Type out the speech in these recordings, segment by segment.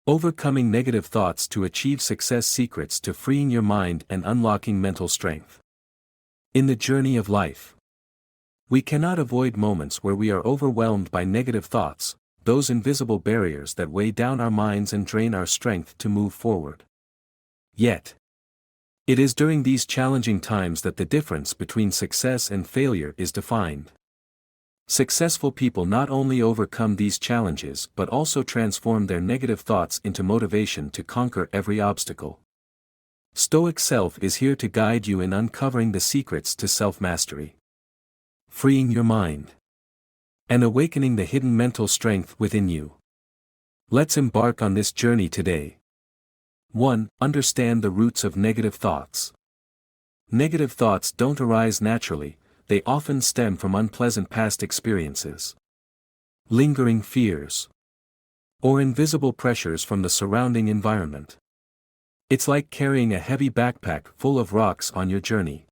Overcoming negative thoughts to achieve success. Secrets to freeing your mind and unlocking mental strength. In the journey of life, we cannot avoid moments where we are overwhelmed by negative thoughts, those invisible barriers that weigh down our minds and drain our strength to move forward. Yet, it is during these challenging times that the difference between success and failure is defined. Successful people not only overcome these challenges but also transform their negative thoughts into motivation to conquer every obstacle. Stoic Self is here to guide you in uncovering the secrets to self-mastery, freeing your mind, and awakening the hidden mental strength within you. Let's embark on this journey today. 1. Understand the roots of negative thoughts. Negative thoughts don't arise naturally. They often stem from unpleasant past experiences, lingering fears, or invisible pressures from the surrounding environment. It's like carrying a heavy backpack full of rocks on your journey.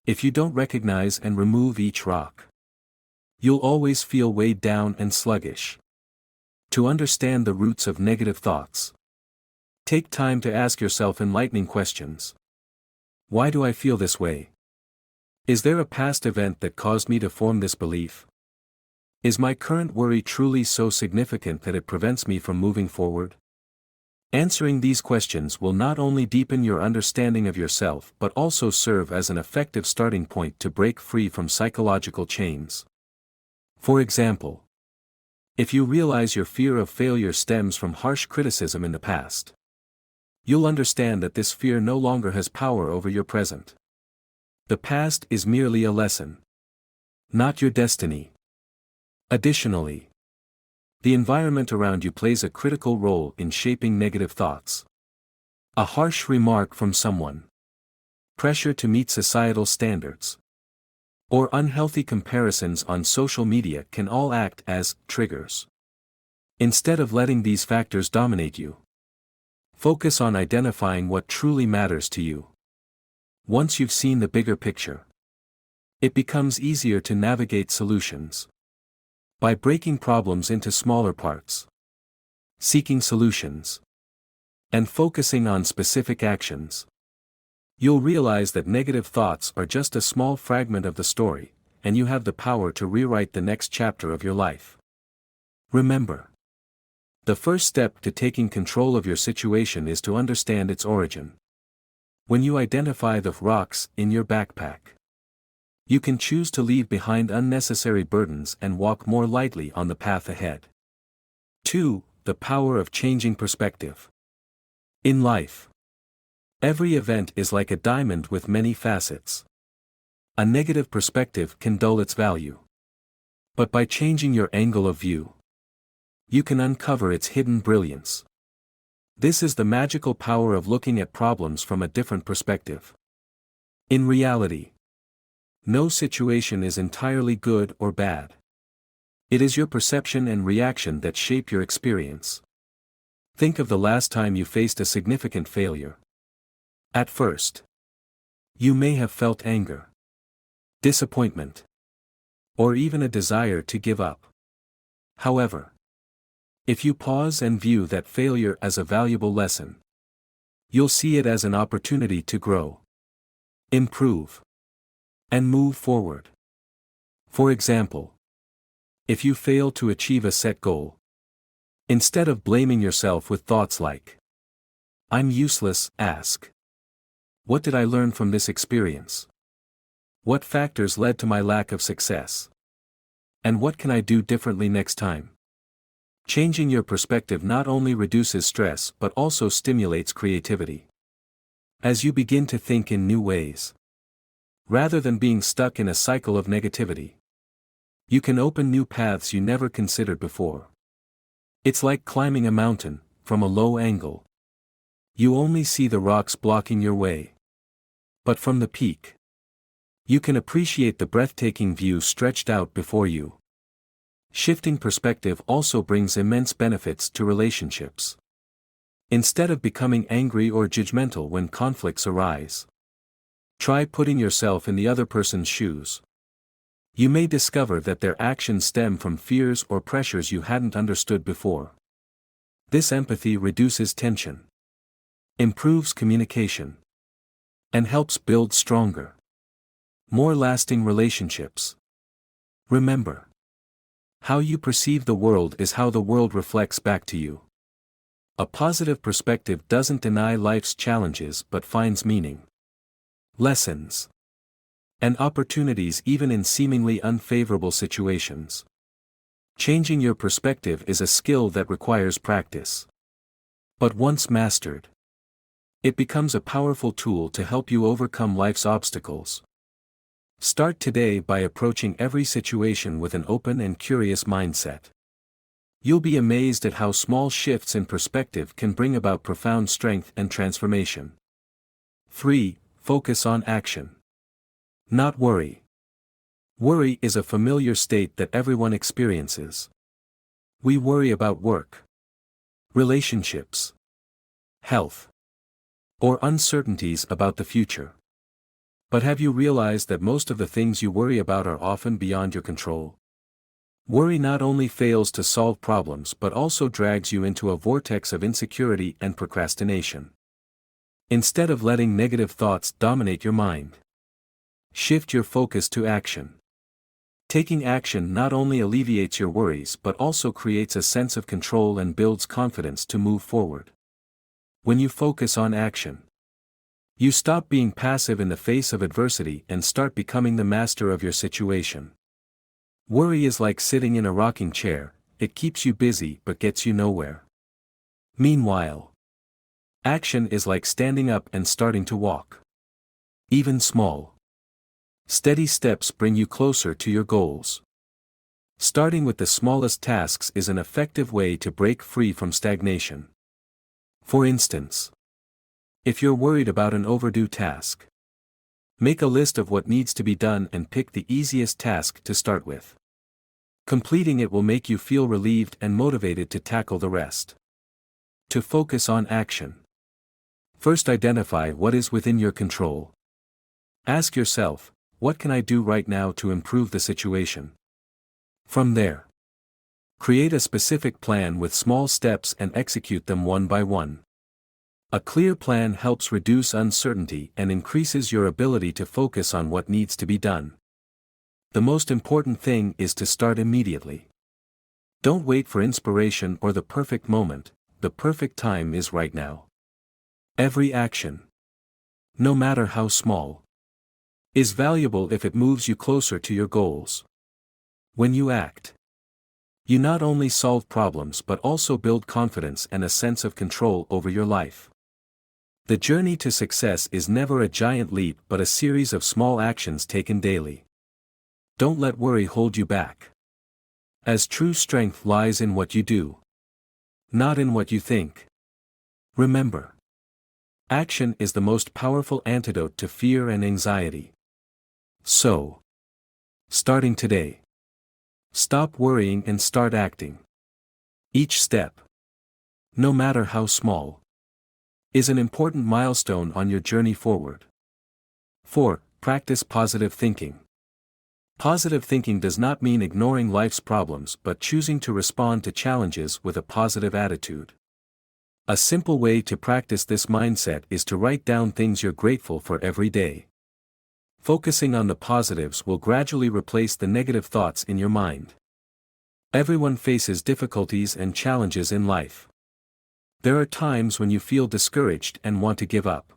If you don't recognize and remove each rock, you'll always feel weighed down and sluggish. To understand the roots of negative thoughts, take time to ask yourself enlightening questions. Why do I feel this way? Is there a past event that caused me to form this belief? Is my current worry truly so significant that it prevents me from moving forward? Answering these questions will not only deepen your understanding of yourself but also serve as an effective starting point to break free from psychological chains. For example, if you realize your fear of failure stems from harsh criticism in the past, you'll understand that this fear no longer has power over your present. The past is merely a lesson, not your destiny. Additionally, the environment around you plays a critical role in shaping negative thoughts. A harsh remark from someone, pressure to meet societal standards, or unhealthy comparisons on social media can all act as triggers. Instead of letting these factors dominate you, focus on identifying what truly matters to you. Once you've seen the bigger picture, it becomes easier to navigate solutions. By breaking problems into smaller parts, seeking solutions, and focusing on specific actions, you'll realize that negative thoughts are just a small fragment of the story, and you have the power to rewrite the next chapter of your life. Remember, the first step to taking control of your situation is to understand its origin. When you identify the rocks in your backpack, you can choose to leave behind unnecessary burdens and walk more lightly on the path ahead. 2. The power of changing perspective. In life, every event is like a diamond with many facets. A negative perspective can dull its value. But by changing your angle of view, you can uncover its hidden brilliance. This is the magical power of looking at problems from a different perspective. In reality, no situation is entirely good or bad. It is your perception and reaction that shape your experience. Think of the last time you faced a significant failure. At first, you may have felt anger, disappointment, or even a desire to give up. However, if you pause and view that failure as a valuable lesson, you'll see it as an opportunity to grow, improve, and move forward. For example, if you fail to achieve a set goal, instead of blaming yourself with thoughts like, "I'm useless," ask, "What did I learn from this experience? What factors led to my lack of success? And what can I do differently next time?" Changing your perspective not only reduces stress but also stimulates creativity. As you begin to think in new ways, rather than being stuck in a cycle of negativity, you can open new paths you never considered before. It's like climbing a mountain, from a low angle. You only see the rocks blocking your way. But from the peak, you can appreciate the breathtaking view stretched out before you. Shifting perspective also brings immense benefits to relationships. Instead of becoming angry or judgmental when conflicts arise, try putting yourself in the other person's shoes. You may discover that their actions stem from fears or pressures you hadn't understood before. This empathy reduces tension, improves communication, and helps build stronger, more lasting relationships. Remember, how you perceive the world is how the world reflects back to you. A positive perspective doesn't deny life's challenges but finds meaning, lessons, and opportunities even in seemingly unfavorable situations. Changing your perspective is a skill that requires practice. But once mastered, it becomes a powerful tool to help you overcome life's obstacles. Start today by approaching every situation with an open and curious mindset. You'll be amazed at how small shifts in perspective can bring about profound strength and transformation. 3. Focus on action, not worry. Worry is a familiar state that everyone experiences. We worry about work, relationships, health, or uncertainties about the future. But have you realized that most of the things you worry about are often beyond your control? Worry not only fails to solve problems but also drags you into a vortex of insecurity and procrastination. Instead of letting negative thoughts dominate your mind, shift your focus to action. Taking action not only alleviates your worries but also creates a sense of control and builds confidence to move forward. When you focus on action, you stop being passive in the face of adversity and start becoming the master of your situation. Worry is like sitting in a rocking chair, it keeps you busy but gets you nowhere. Meanwhile, action is like standing up and starting to walk. Even small, steady steps bring you closer to your goals. Starting with the smallest tasks is an effective way to break free from stagnation. For instance, if you're worried about an overdue task, make a list of what needs to be done and pick the easiest task to start with. Completing it will make you feel relieved and motivated to tackle the rest. To focus on action, first identify what is within your control. Ask yourself, what can I do right now to improve the situation? From there, create a specific plan with small steps and execute them one by one. A clear plan helps reduce uncertainty and increases your ability to focus on what needs to be done. The most important thing is to start immediately. Don't wait for inspiration or the perfect moment, the perfect time is right now. Every action, no matter how small, is valuable if it moves you closer to your goals. When you act, you not only solve problems but also build confidence and a sense of control over your life. The journey to success is never a giant leap but a series of small actions taken daily. Don't let worry hold you back, as true strength lies in what you do, not in what you think. Remember, action is the most powerful antidote to fear and anxiety. So, starting today, stop worrying and start acting. Each step, no matter how small, is an important milestone on your journey forward. 4. Practice positive thinking. Positive thinking does not mean ignoring life's problems but choosing to respond to challenges with a positive attitude. A simple way to practice this mindset is to write down things you're grateful for every day. Focusing on the positives will gradually replace the negative thoughts in your mind. Everyone faces difficulties and challenges in life. There are times when you feel discouraged and want to give up.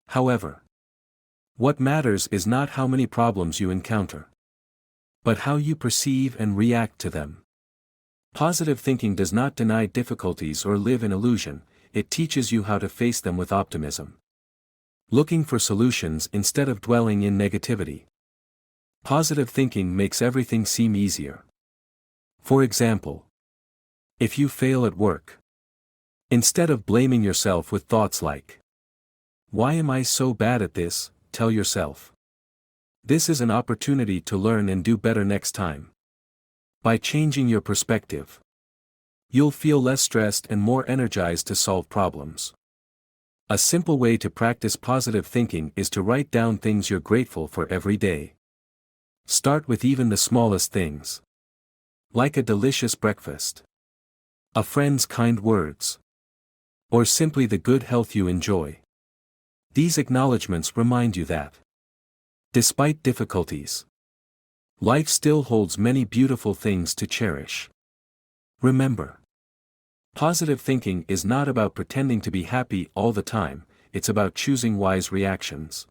However, what matters is not how many problems you encounter, but how you perceive and react to them. Positive thinking does not deny difficulties or live in illusion, it teaches you how to face them with optimism. Looking for solutions instead of dwelling in negativity. Positive thinking makes everything seem easier. For example, if you fail at work, instead of blaming yourself with thoughts like, "Why am I so bad at this?" tell yourself, "This is an opportunity to learn and do better next time." By changing your perspective, you'll feel less stressed and more energized to solve problems. A simple way to practice positive thinking is to write down things you're grateful for every day. Start with even the smallest things, like a delicious breakfast, a friend's kind words, or simply the good health you enjoy. These acknowledgments remind you that, despite difficulties, life still holds many beautiful things to cherish. Remember, positive thinking is not about pretending to be happy all the time, it's about choosing wise reactions.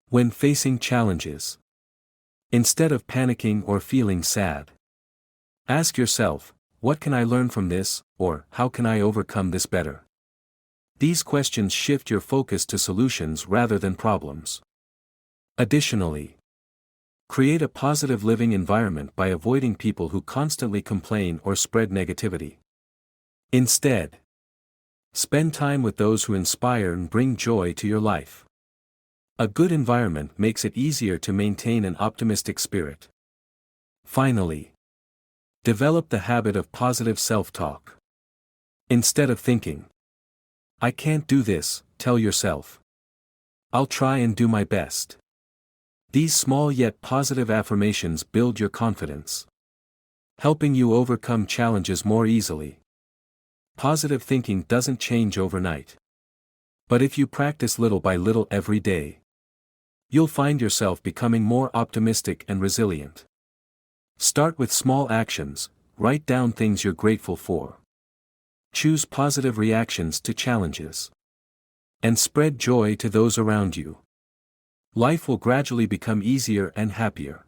When facing challenges, instead of panicking or feeling sad, ask yourself, what can I learn from this, or how can I overcome this better? These questions shift your focus to solutions rather than problems. Additionally, create a positive living environment by avoiding people who constantly complain or spread negativity. Instead, spend time with those who inspire and bring joy to your life. A good environment makes it easier to maintain an optimistic spirit. Finally, develop the habit of positive self-talk. Instead of thinking, I can't do this, tell yourself, I'll try and do my best. These small yet positive affirmations build your confidence, helping you overcome challenges more easily. Positive thinking doesn't change overnight. But if you practice little by little every day, you'll find yourself becoming more optimistic and resilient. Start with small actions, write down things you're grateful for. Choose positive reactions to challenges. And spread joy to those around you. Life will gradually become easier and happier.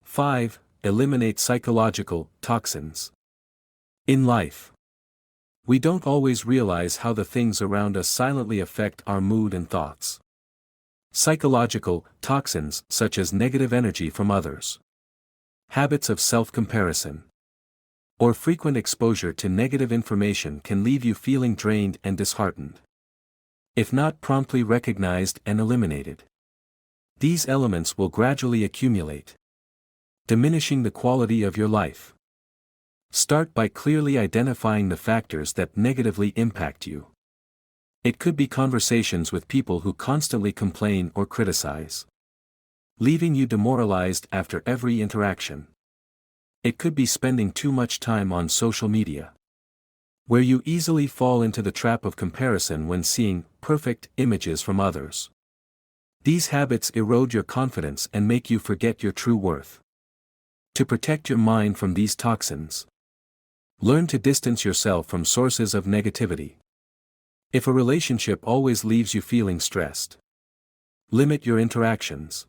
5. Eliminate psychological toxins. In life, we don't always realize how the things around us silently affect our mood and thoughts. Psychological toxins such as negative energy from others, habits of self-comparison, or frequent exposure to negative information can leave you feeling drained and disheartened. If not promptly recognized and eliminated, these elements will gradually accumulate, diminishing the quality of your life. Start by clearly identifying the factors that negatively impact you. It could be conversations with people who constantly complain or criticize, leaving you demoralized after every interaction. It could be spending too much time on social media, where you easily fall into the trap of comparison when seeing perfect images from others. These habits erode your confidence and make you forget your true worth. To protect your mind from these toxins, learn to distance yourself from sources of negativity. If a relationship always leaves you feeling stressed, limit your interactions.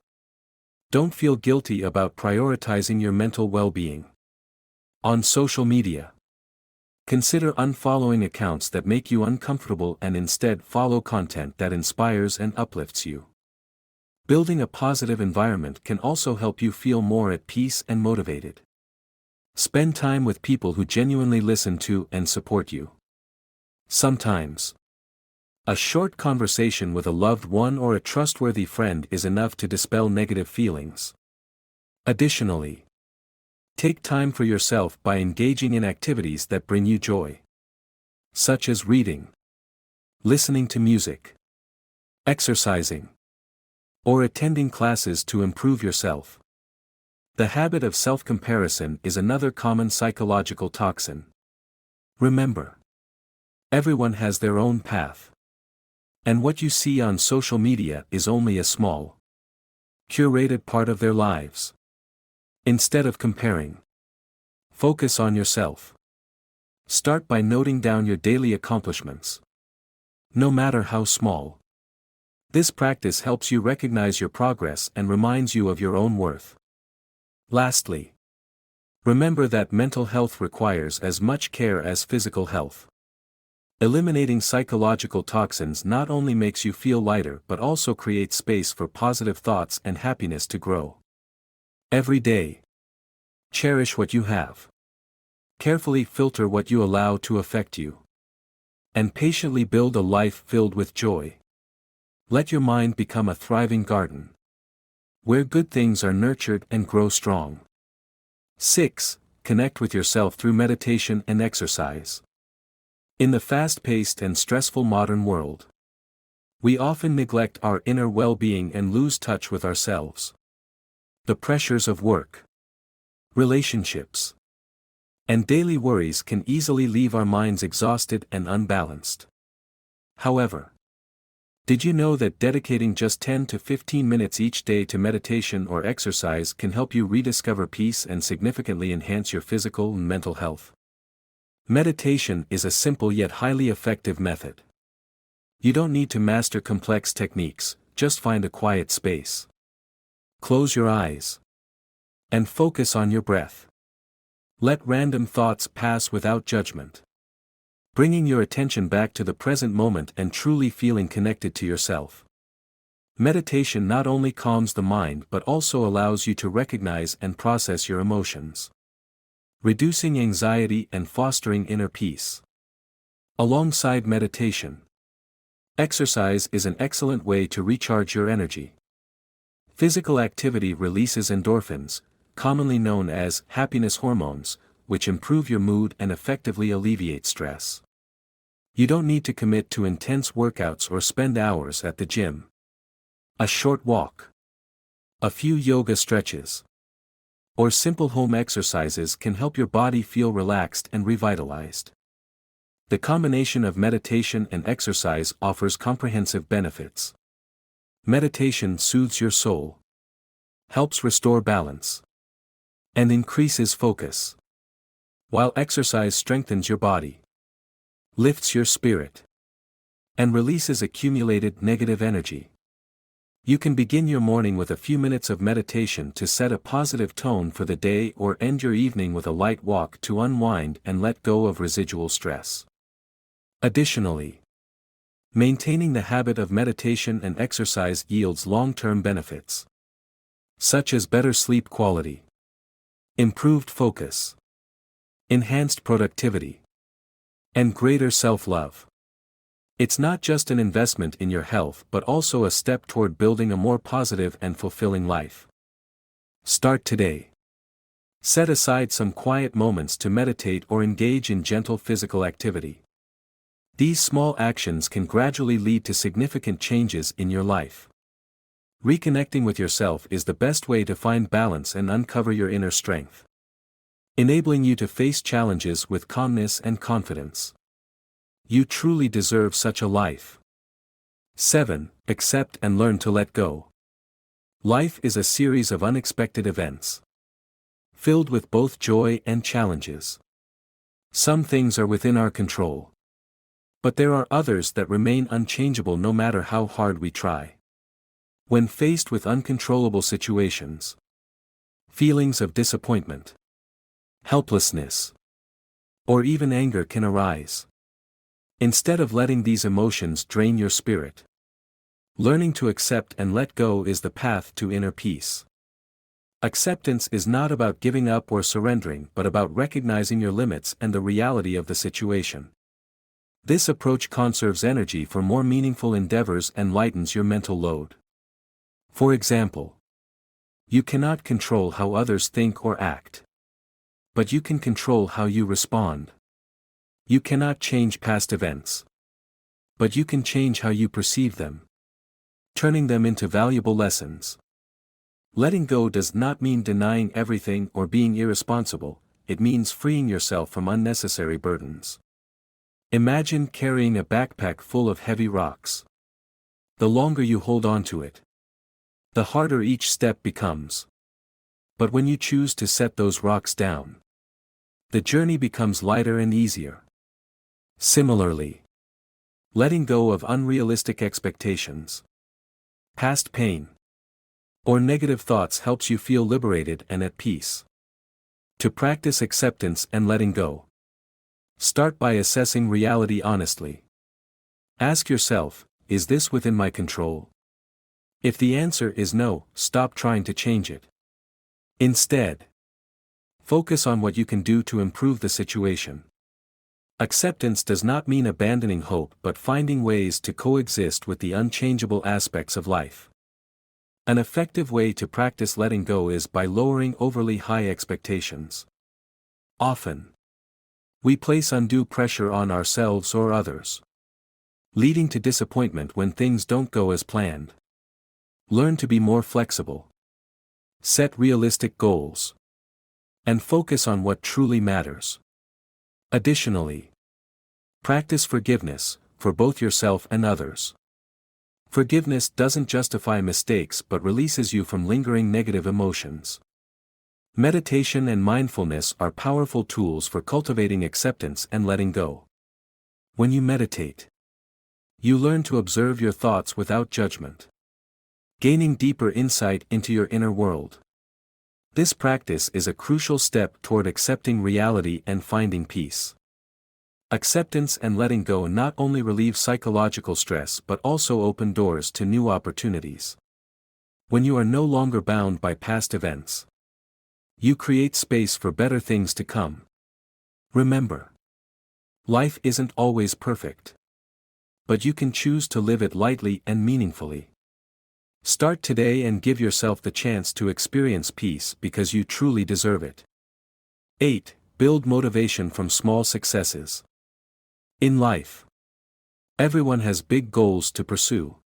Don't feel guilty about prioritizing your mental well-being. On social media, consider unfollowing accounts that make you uncomfortable and instead follow content that inspires and uplifts you. Building a positive environment can also help you feel more at peace and motivated. Spend time with people who genuinely listen to and support you. Sometimes, a short conversation with a loved one or a trustworthy friend is enough to dispel negative feelings. Additionally, take time for yourself by engaging in activities that bring you joy, such as reading, listening to music, exercising, or attending classes to improve yourself. The habit of self-comparison is another common psychological toxin. Remember, everyone has their own path, and what you see on social media is only a small, curated part of their lives. Instead of comparing, focus on yourself. Start by noting down your daily accomplishments, no matter how small. This practice helps you recognize your progress and reminds you of your own worth. Lastly, remember that mental health requires as much care as physical health. Eliminating psychological toxins not only makes you feel lighter but also creates space for positive thoughts and happiness to grow. Every day, cherish what you have. Carefully filter what you allow to affect you, and patiently build a life filled with joy. Let your mind become a thriving garden, where good things are nurtured and grow strong. 6. Connect with yourself through meditation and exercise. In the fast-paced and stressful modern world, we often neglect our inner well-being and lose touch with ourselves. The pressures of work, relationships, And daily worries can easily leave our minds exhausted and unbalanced. However, did you know that dedicating just 10 to 15 minutes each day to meditation or exercise can help you rediscover peace and significantly enhance your physical and mental health? Meditation is a simple yet highly effective method. You don't need to master complex techniques, just find a quiet space. Close your eyes and focus on your breath. Let random thoughts pass without judgment. Bringing your attention back to the present moment and truly feeling connected to yourself. Meditation not only calms the mind but also allows you to recognize and process your emotions, reducing anxiety and fostering inner peace. Alongside meditation, exercise is an excellent way to recharge your energy. Physical activity releases endorphins, commonly known as happiness hormones, which improve your mood and effectively alleviate stress. You don't need to commit to intense workouts or spend hours at the gym. A short walk, a few yoga stretches, or simple home exercises can help your body feel relaxed and revitalized. The combination of meditation and exercise offers comprehensive benefits. Meditation soothes your soul, helps restore balance, and increases focus, while exercise strengthens your body, lifts your spirit, and releases accumulated negative energy. You can begin your morning with a few minutes of meditation to set a positive tone for the day or end your evening with a light walk to unwind and let go of residual stress. Additionally, maintaining the habit of meditation and exercise yields long-term benefits, such as better sleep quality, improved focus, enhanced productivity, and greater self-love. It's not just an investment in your health but also a step toward building a more positive and fulfilling life. Start today. Set aside some quiet moments to meditate or engage in gentle physical activity. These small actions can gradually lead to significant changes in your life. Reconnecting with yourself is the best way to find balance and uncover your inner strength, enabling you to face challenges with calmness and confidence. You truly deserve such a life. 7. Accept and learn to let go. Life is a series of unexpected events, filled with both joy and challenges. Some things are within our control, but there are others that remain unchangeable no matter how hard we try. When faced with uncontrollable situations, feelings of disappointment, helplessness, or even anger can arise. Instead of letting these emotions drain your spirit, learning to accept and let go is the path to inner peace. Acceptance is not about giving up or surrendering but about recognizing your limits and the reality of the situation. This approach conserves energy for more meaningful endeavors and lightens your mental load. For example, you cannot control how others think or act, but you can control how you respond. You cannot change past events, but you can change how you perceive them, turning them into valuable lessons. Letting go does not mean denying everything or being irresponsible, it means freeing yourself from unnecessary burdens. Imagine carrying a backpack full of heavy rocks. The longer you hold on to it, the harder each step becomes. But when you choose to set those rocks down, the journey becomes lighter and easier. Similarly, letting go of unrealistic expectations, past pain, or negative thoughts helps you feel liberated and at peace. To practice acceptance and letting go, start by assessing reality honestly. Ask yourself, is this within my control? If the answer is no, stop trying to change it. Instead, focus on what you can do to improve the situation. Acceptance does not mean abandoning hope but finding ways to coexist with the unchangeable aspects of life. An effective way to practice letting go is by lowering overly high expectations. Often, we place undue pressure on ourselves or others, leading to disappointment when things don't go as planned. Learn to be more flexible. Set realistic goals. and focus on what truly matters. Additionally, practice forgiveness, for both yourself and others. Forgiveness doesn't justify mistakes but releases you from lingering negative emotions. Meditation and mindfulness are powerful tools for cultivating acceptance and letting go. When you meditate, you learn to observe your thoughts without judgment, gaining deeper insight into your inner world. This practice is a crucial step toward accepting reality and finding peace. Acceptance and letting go not only relieve psychological stress but also open doors to new opportunities. When you are no longer bound by past events, you create space for better things to come. Remember, life isn't always perfect, but you can choose to live it lightly and meaningfully. Start today and give yourself the chance to experience peace because you truly deserve it. 8. Build motivation from small successes. In life, everyone has big goals to pursue.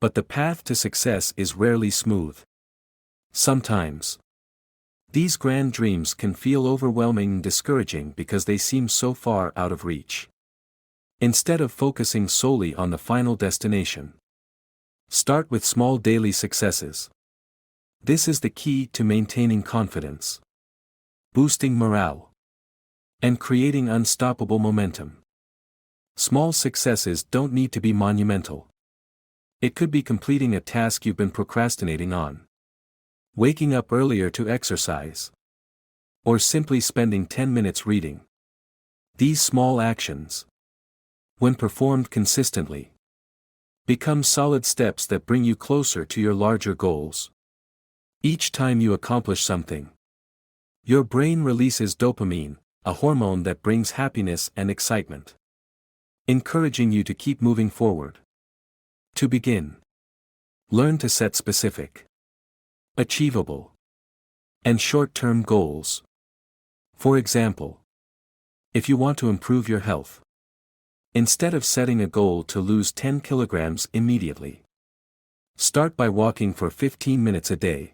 But the path to success is rarely smooth. Sometimes, these grand dreams can feel overwhelming and discouraging because they seem so far out of reach. Instead of focusing solely on the final destination, start with small daily successes. This is the key to maintaining confidence, boosting morale, and creating unstoppable momentum. Small successes don't need to be monumental. It could be completing a task you've been procrastinating on, waking up earlier to exercise, or simply spending 10 minutes reading. These small actions, when performed consistently, become solid steps that bring you closer to your larger goals. Each time you accomplish something, your brain releases dopamine, a hormone that brings happiness and excitement, encouraging you to keep moving forward. To begin, learn to set specific, achievable, and short-term goals. For example, if you want to improve your health, instead of setting a goal to lose 10 kilograms immediately, start by walking for 15 minutes a day.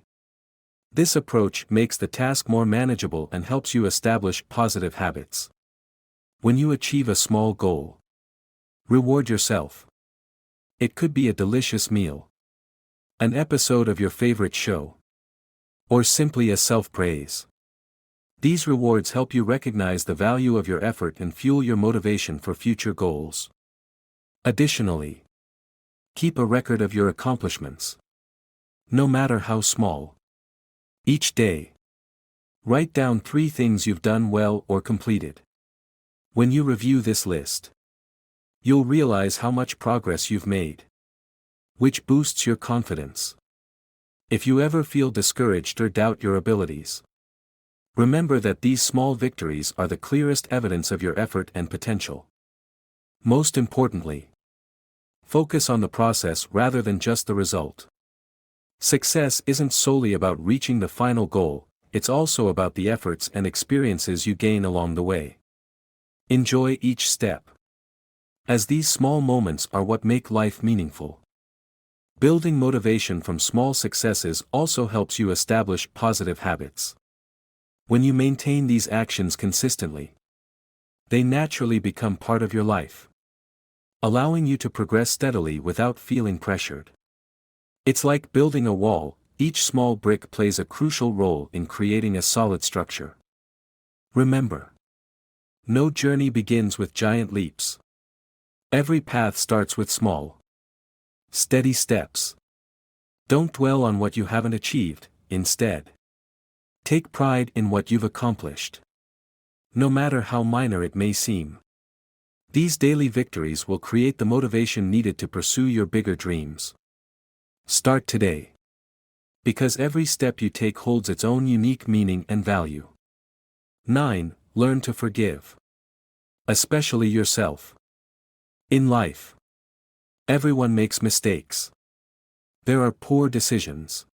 This approach makes the task more manageable and helps you establish positive habits. When you achieve a small goal, reward yourself. It could be a delicious meal, an episode of your favorite show, or simply a self-praise. These rewards help you recognize the value of your effort and fuel your motivation for future goals. Additionally, keep a record of your accomplishments, no matter how small. Each day, write down 3 things you've done well or completed. When you review this list, you'll realize how much progress you've made, which boosts your confidence. If you ever feel discouraged or doubt your abilities, remember that these small victories are the clearest evidence of your effort and potential. Most importantly, focus on the process rather than just the result. Success isn't solely about reaching the final goal, it's also about the efforts and experiences you gain along the way. Enjoy each step, as these small moments are what make life meaningful. Building motivation from small successes also helps you establish positive habits. When you maintain these actions consistently, they naturally become part of your life, allowing you to progress steadily without feeling pressured. It's like building a wall, each small brick plays a crucial role in creating a solid structure. Remember, no journey begins with giant leaps. Every path starts with small, steady steps. Don't dwell on what you haven't achieved, instead, take pride in what you've accomplished, no matter how minor it may seem. These daily victories will create the motivation needed to pursue your bigger dreams. Start today, because every step you take holds its own unique meaning and value. 9. Learn to forgive, especially yourself. In life, everyone makes mistakes. There are poor decisions,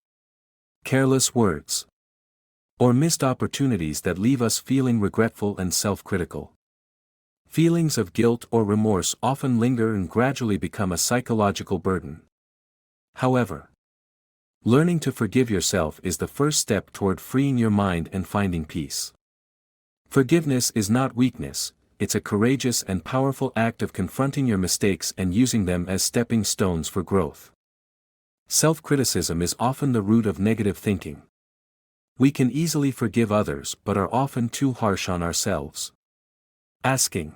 careless words, or missed opportunities that leave us feeling regretful and self-critical. Feelings of guilt or remorse often linger and gradually become a psychological burden. However, Learning to forgive yourself is the first step toward freeing your mind and finding peace. Forgiveness is not weakness, it's a courageous and powerful act of confronting your mistakes and using them as stepping stones for growth. Self-criticism is often the root of negative thinking. We can easily forgive others but are often too harsh on ourselves. Asking,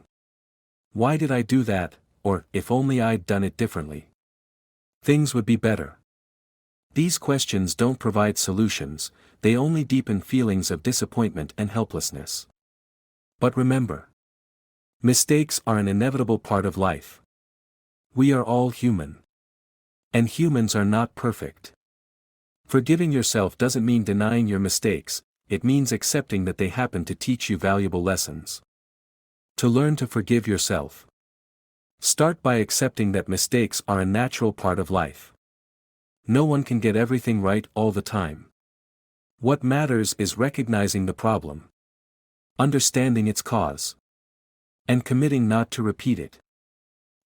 "Why did I do that?" or "If only I'd done it differently, things would be better." These questions don't provide solutions, they only deepen feelings of disappointment and helplessness. But remember, mistakes are an inevitable part of life. We are all human. And humans are not perfect. Forgiving yourself doesn't mean denying your mistakes, it means accepting that they happen to teach you valuable lessons. To learn to forgive yourself, start by accepting that mistakes are a natural part of life. No one can get everything right all the time. What matters is recognizing the problem, understanding its cause, and committing not to repeat it.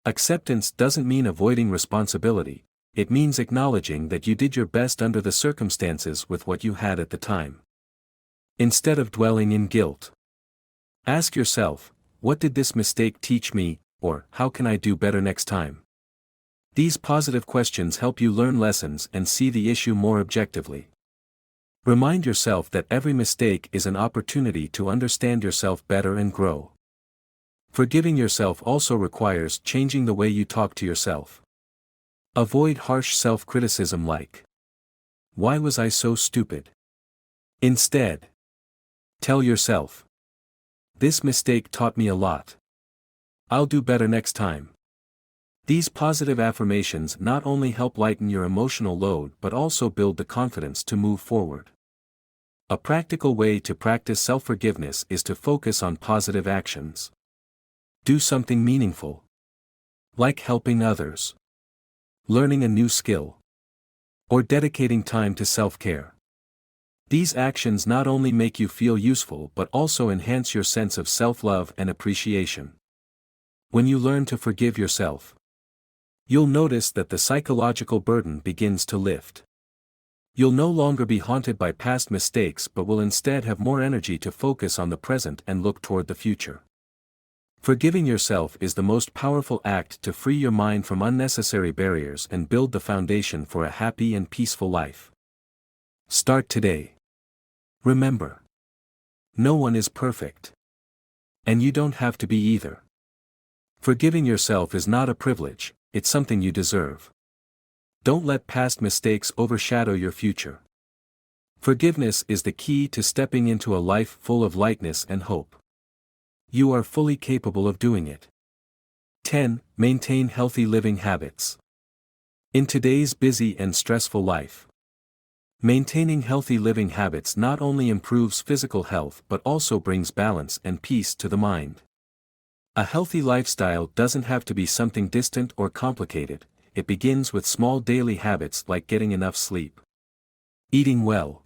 Acceptance doesn't mean avoiding responsibility, it means acknowledging that you did your best under the circumstances with what you had at the time. Instead of dwelling in guilt, ask yourself, what did this mistake teach me, or how can I do better next time? These positive questions help you learn lessons and see the issue more objectively. Remind yourself that every mistake is an opportunity to understand yourself better and grow. Forgiving yourself also requires changing the way you talk to yourself. Avoid harsh self-criticism like, "Why was I so stupid?" Instead, tell yourself, "This mistake taught me a lot. I'll do better next time." These positive affirmations not only help lighten your emotional load but also build the confidence to move forward. A practical way to practice self-forgiveness is to focus on positive actions. Do something meaningful, like helping others, learning a new skill, or dedicating time to self-care. These actions not only make you feel useful but also enhance your sense of self-love and appreciation. When you learn to forgive yourself, you'll notice that the psychological burden begins to lift. You'll no longer be haunted by past mistakes but will instead have more energy to focus on the present and look toward the future. Forgiving yourself is the most powerful act to free your mind from unnecessary barriers and build the foundation for a happy and peaceful life. Start today. Remember, no one is perfect. And you don't have to be either. Forgiving yourself is not a privilege, it's something you deserve. Don't let past mistakes overshadow your future. Forgiveness is the key to stepping into a life full of lightness and hope. You are fully capable of doing it. 10. Maintain healthy living habits. In today's busy and stressful life, maintaining healthy living habits not only improves physical health but also brings balance and peace to the mind. A healthy lifestyle doesn't have to be something distant or complicated, it begins with small daily habits like getting enough sleep, eating well,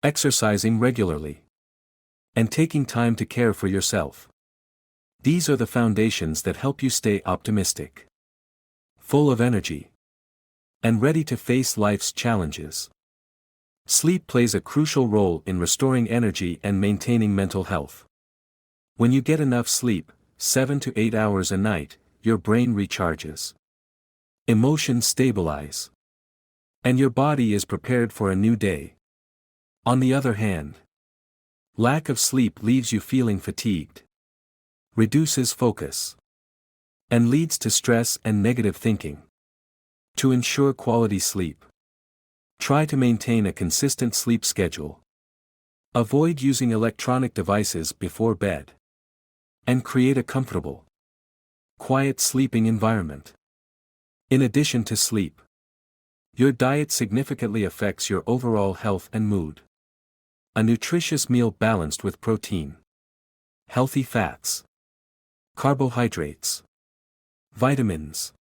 exercising regularly, and taking time to care for yourself. These are the foundations that help you stay optimistic, full of energy, and ready to face life's challenges. Sleep plays a crucial role in restoring energy and maintaining mental health. When you get enough sleep, 7 to 8 hours a night, your brain recharges, emotions stabilize, and your body is prepared for a new day. On the other hand, lack of sleep leaves you feeling fatigued, reduces focus, and leads to stress and negative thinking. To ensure quality sleep, try to maintain a consistent sleep schedule. Avoid using electronic devices before bed, and create a comfortable, quiet sleeping environment. In addition to sleep, your diet significantly affects your overall health and mood. A nutritious meal balanced with protein, healthy fats, carbohydrates, vitamins,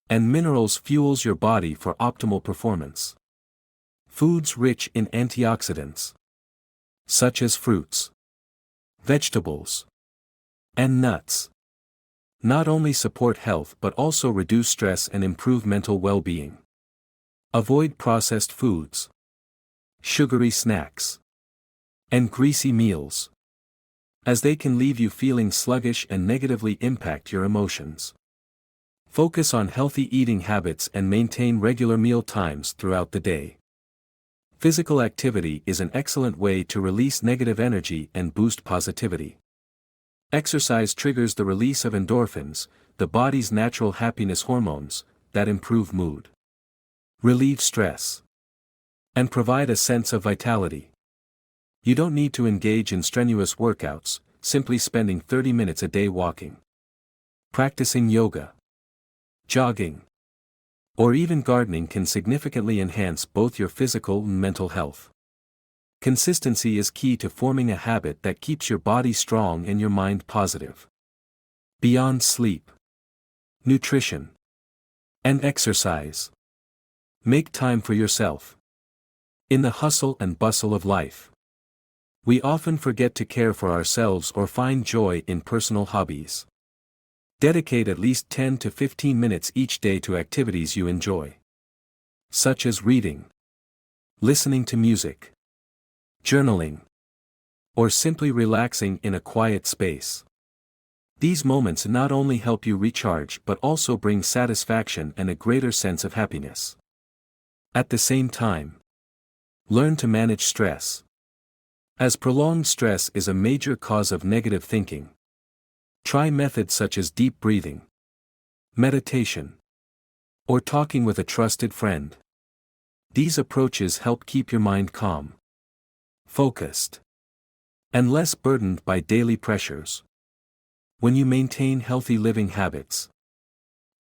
and minerals fuels your body for optimal performance. Foods rich in antioxidants, such as fruits, vegetables, and nuts, not only support health but also reduce stress and improve mental well-being. Avoid processed foods, sugary snacks, and greasy meals, as they can leave you feeling sluggish and negatively impact your emotions. Focus on healthy eating habits and maintain regular meal times throughout the day. Physical activity is an excellent way to release negative energy and boost positivity. Exercise triggers the release of endorphins, the body's natural happiness hormones, that improve mood, relieve stress, and provide a sense of vitality. You don't need to engage in strenuous workouts, simply spending 30 minutes a day walking, practicing yoga, jogging, or even gardening can significantly enhance both your physical and mental health. Consistency is key to forming a habit that keeps your body strong and your mind positive. Beyond sleep, nutrition, and exercise, make time for yourself. In the hustle and bustle of life, we often forget to care for ourselves or find joy in personal hobbies. Dedicate at least 10 to 15 minutes each day to activities you enjoy, such as reading, listening to music, journaling, or simply relaxing in a quiet space. These moments not only help you recharge but also bring satisfaction and a greater sense of happiness. At the same time, learn to manage stress, as prolonged stress is a major cause of negative thinking. Try methods such as deep breathing, meditation, or talking with a trusted friend. These approaches help keep your mind calm, focused, and less burdened by daily pressures. When you maintain healthy living habits,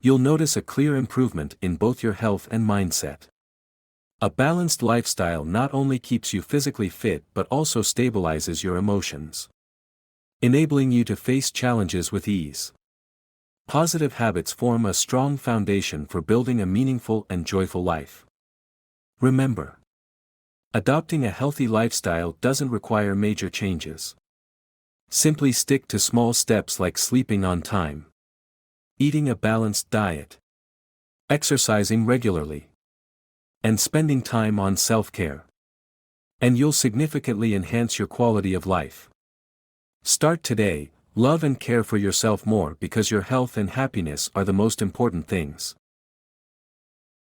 you'll notice a clear improvement in both your health and mindset. A balanced lifestyle not only keeps you physically fit but also stabilizes your emotions, enabling you to face challenges with ease. Positive habits form a strong foundation for building a meaningful and joyful life. Remember, adopting a healthy lifestyle doesn't require major changes. Simply stick to small steps like sleeping on time, eating a balanced diet, exercising regularly, and spending time on self-care. And you'll significantly enhance your quality of life. Start today, love and care for yourself more because your health and happiness are the most important things.